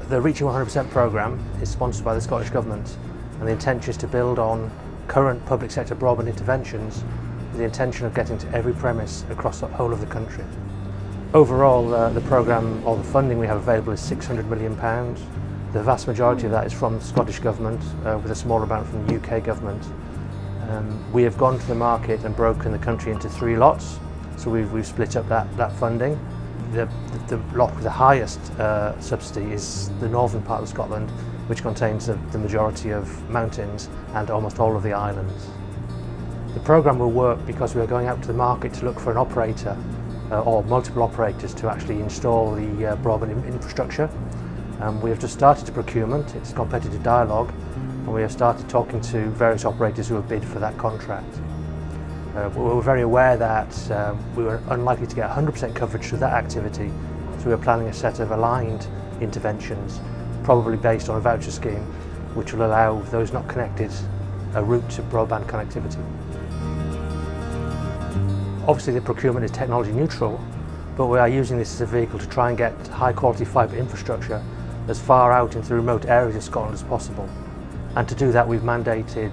The Reaching 100% programme is sponsored by the Scottish Government, and the intention is to build on current public sector broadband interventions with the intention of getting to every premise across the whole of the country. Overall, the programme, or the funding we have available, is £600 million. The vast majority of that is from the Scottish Government, with a small amount from the UK Government. We have gone to the market and broken the country into 3 lots, so we've split up that funding. The lot with the highest subsidy is the northern part of Scotland, which contains the majority of mountains and almost all of the islands. The programme will work because we are going out to the market to look for an operator or multiple operators to actually install the broadband infrastructure. We have just started the procurement. It's a competitive dialogue, and we have started talking to various operators who have bid for that contract. We were very aware that we were unlikely to get 100% coverage through that activity, so we are planning a set of aligned interventions, probably based on a voucher scheme, which will allow those not connected a route to broadband connectivity. Obviously the procurement is technology neutral, but we are using this as a vehicle to try and get high quality fibre infrastructure as far out into the remote areas of Scotland as possible. And to do that, we've mandated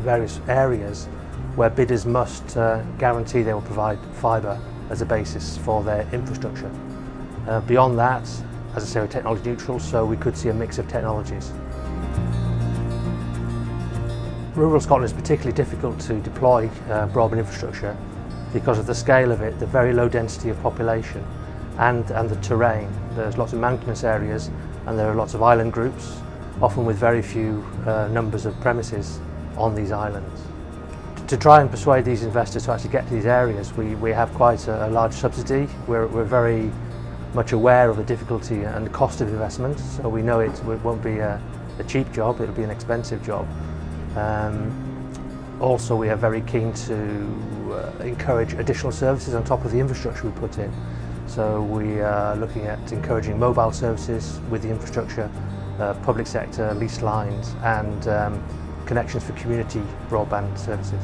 various areas where bidders must guarantee they will provide fibre as a basis for their infrastructure. Beyond that, as I say, we're technology neutral, so we could see a mix of technologies. Rural Scotland is particularly difficult to deploy broadband infrastructure because of the scale of it, the very low density of population, and the terrain. There's lots of mountainous areas, and there are lots of island groups, often with very few numbers of premises on these islands. To try and persuade these investors to actually get to these areas, we have quite a large subsidy. We're very much aware of the difficulty and the cost of investment, so we know it won't be a cheap job, it'll be an expensive job. Also, we are very keen to encourage additional services on top of the infrastructure we put in. So we are looking at encouraging mobile services with the infrastructure, public sector leased lines, and connections for community broadband services.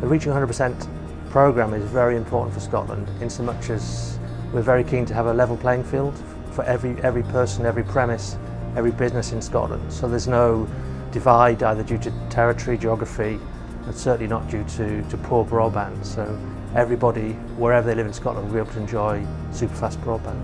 The Reaching 100% programme is very important for Scotland, in so much as we're very keen to have a level playing field for every person, every premise, every business in Scotland. So there's no divide either due to territory, geography, and certainly not due to poor broadband. So everybody, wherever they live in Scotland, will be able to enjoy super fast broadband.